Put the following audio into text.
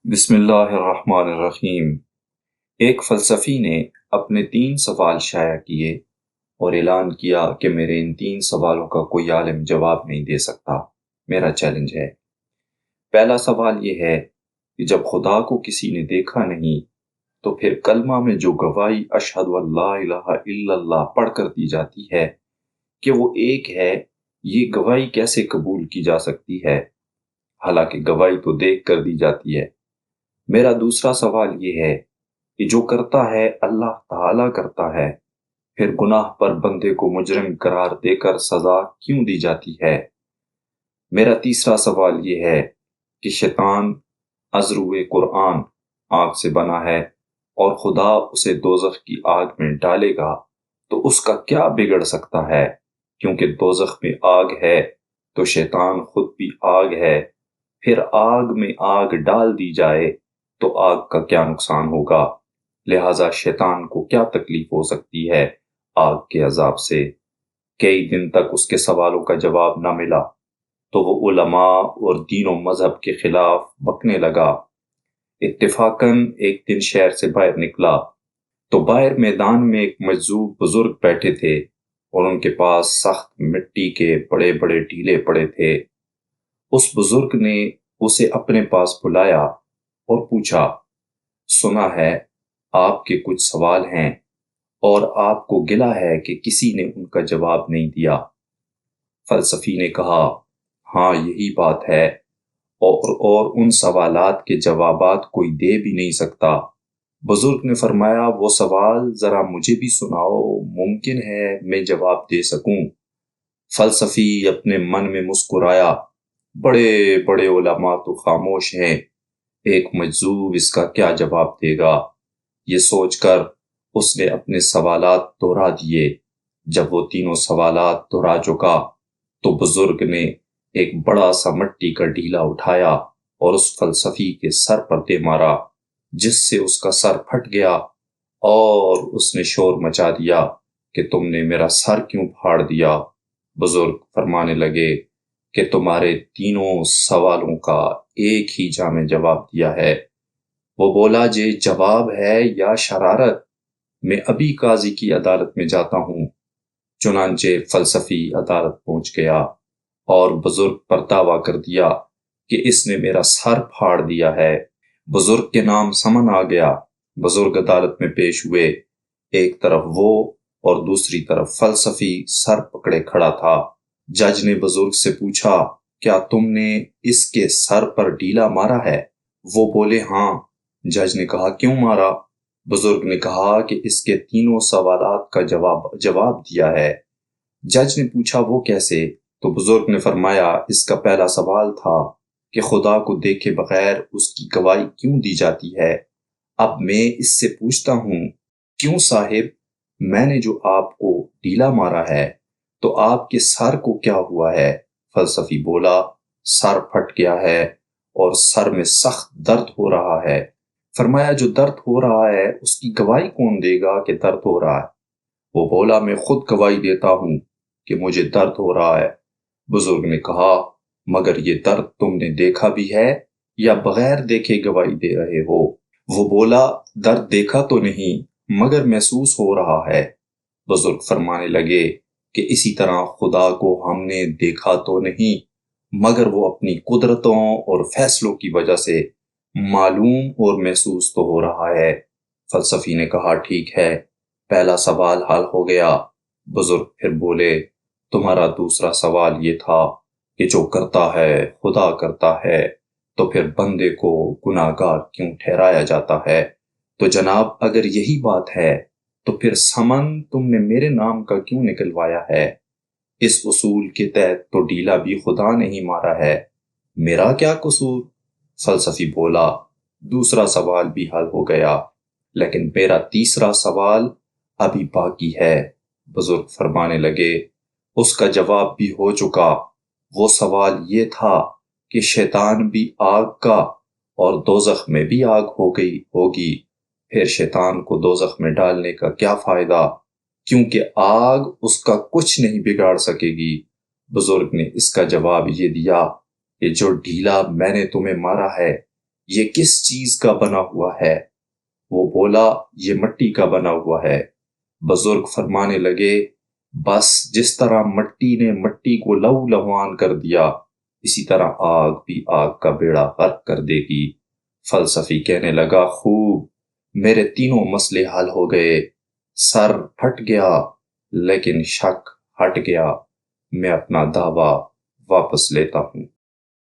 بسم اللہ الرحمن الرحیم۔ ایک فلسفی نے اپنے 3 سوال شائع کیے اور اعلان کیا کہ میرے ان 3 سوالوں کا کوئی عالم جواب نہیں دے سکتا۔ میرا چیلنج ہے۔ پہلا سوال یہ ہے کہ جب خدا کو کسی نے دیکھا نہیں تو پھر کلمہ میں جو گواہی اشہد ان لا الہ الا اللہ پڑھ کر دی جاتی ہے کہ وہ ایک ہے، یہ گواہی کیسے قبول کی جا سکتی ہے؟ حالانکہ گواہی تو دیکھ کر دی جاتی ہے۔ میرا دوسرا سوال یہ ہے کہ جو کرتا ہے اللہ تعالیٰ کرتا ہے، پھر گناہ پر بندے کو مجرم قرار دے کر سزا کیوں دی جاتی ہے؟ میرا تیسرا سوال یہ ہے کہ شیطان ازرو قرآن آگ سے بنا ہے اور خدا اسے دوزخ کی آگ میں ڈالے گا تو اس کا کیا بگڑ سکتا ہے؟ کیونکہ دوزخ میں آگ ہے تو شیطان خود بھی آگ ہے، پھر آگ میں آگ ڈال دی جائے تو آگ کا کیا نقصان ہوگا؟ لہٰذا شیطان کو کیا تکلیف ہو سکتی ہے آگ کے عذاب سے؟ کئی دن تک اس کے سوالوں کا جواب نہ ملا تو وہ علماء اور دین و مذہب کے خلاف بکنے لگا۔ اتفاقاً ایک دن شہر سے باہر نکلا تو باہر میدان میں ایک مجذوب بزرگ بیٹھے تھے اور ان کے پاس سخت مٹی کے بڑے بڑے ٹیلے پڑے تھے۔ اس بزرگ نے اسے اپنے پاس بلایا اور پوچھا، سنا ہے آپ کے کچھ سوال ہیں اور آپ کو گلہ ہے کہ کسی نے ان کا جواب نہیں دیا۔ فلسفی نے کہا، ہاں یہی بات ہے، اور ان سوالات کے جوابات کوئی دے بھی نہیں سکتا۔ بزرگ نے فرمایا، وہ سوال ذرا مجھے بھی سناؤ، ممکن ہے میں جواب دے سکوں۔ فلسفی اپنے من میں مسکرایا، بڑے بڑے علماء تو خاموش ہیں، ایک مجذوب اس کا کیا جواب دے گا؟ یہ سوچ کر اس نے اپنے سوالات دہرا دیے۔ جب وہ تینوں سوالات دہرا چکا تو بزرگ نے ایک بڑا سا مٹی کا ڈھیلا اٹھایا اور اس فلسفی کے سر پر دے مارا، جس سے اس کا سر پھٹ گیا اور اس نے شور مچا دیا کہ تم نے میرا سر کیوں پھاڑ دیا؟ بزرگ فرمانے لگے کہ تمہارے تینوں سوالوں کا ایک ہی جامع جواب دیا ہے۔ وہ بولا، جے جواب ہے یا شرارت، میں ابھی قاضی کی عدالت میں جاتا ہوں۔ چنانچہ فلسفی عدالت پہنچ گیا اور بزرگ پر دعویٰ کر دیا کہ اس نے میرا سر پھاڑ دیا ہے۔ بزرگ کے نام سمن آ گیا۔ بزرگ عدالت میں پیش ہوئے، ایک طرف وہ اور دوسری طرف فلسفی سر پکڑے کھڑا تھا۔ جج نے بزرگ سے پوچھا، کیا تم نے اس کے سر پر ڈیلا مارا ہے؟ وہ بولے، ہاں۔ جج نے کہا، کیوں مارا؟ بزرگ نے کہا کہ اس کے تینوں سوالات کا جواب دیا ہے۔ جج نے پوچھا، وہ کیسے؟ تو بزرگ نے فرمایا، اس کا پہلا سوال تھا کہ خدا کو دیکھے بغیر اس کی گواہی کیوں دی جاتی ہے؟ اب میں اس سے پوچھتا ہوں، کیوں صاحب، میں نے جو آپ کو ڈیلا مارا ہے تو آپ کے سر کو کیا ہوا ہے؟ فلسفی بولا، سر پھٹ گیا ہے اور سر میں سخت درد ہو رہا ہے۔ فرمایا، جو درد ہو رہا ہے اس کی گواہی کون دے گا کہ درد ہو رہا ہے؟ وہ بولا، میں خود گواہی دیتا ہوں کہ مجھے درد ہو رہا ہے۔ بزرگ نے کہا، مگر یہ درد تم نے دیکھا بھی ہے یا بغیر دیکھے گواہی دے رہے ہو؟ وہ بولا، درد دیکھا تو نہیں مگر محسوس ہو رہا ہے۔ بزرگ فرمانے لگے کہ اسی طرح خدا کو ہم نے دیکھا تو نہیں مگر وہ اپنی قدرتوں اور فیصلوں کی وجہ سے معلوم اور محسوس تو ہو رہا ہے۔ فلسفی نے کہا، ٹھیک ہے، پہلا سوال حل ہو گیا۔ بزرگ پھر بولے، تمہارا دوسرا سوال یہ تھا کہ جو کرتا ہے خدا کرتا ہے تو پھر بندے کو گناہ گار کیوں ٹھہرایا جاتا ہے؟ تو جناب، اگر یہی بات ہے تو پھر سمن تم نے میرے نام کا کیوں نکلوایا ہے؟ اس اصول کے تحت تو ڈیلا بھی خدا نے ہی مارا ہے، میرا کیا قصور؟ فلسفی بولا، دوسرا سوال بھی حل ہو گیا، لیکن میرا تیسرا سوال ابھی باقی ہے۔ بزرگ فرمانے لگے، اس کا جواب بھی ہو چکا۔ وہ سوال یہ تھا کہ شیطان بھی آگ کا اور دوزخ میں بھی آگ ہوگی، پھر شیطان کو دوزخ میں ڈالنے کا کیا فائدہ، کیونکہ آگ اس کا کچھ نہیں بگاڑ سکے گی۔ بزرگ نے اس کا جواب یہ دیا کہ جو ڈھیلا میں نے تمہیں مارا ہے یہ کس چیز کا بنا ہوا ہے؟ وہ بولا، یہ مٹی کا بنا ہوا ہے۔ بزرگ فرمانے لگے، بس جس طرح مٹی نے مٹی کو لہو لہوان کر دیا، اسی طرح آگ بھی آگ کا بیڑا غرق کر دے گی۔ فلسفی کہنے لگا، خوب، میرے تینوں مسئلے حل ہو گئے، سر پھٹ گیا، لیکن شک ہٹ گیا۔ میں اپنا دعویٰ واپس لیتا ہوں۔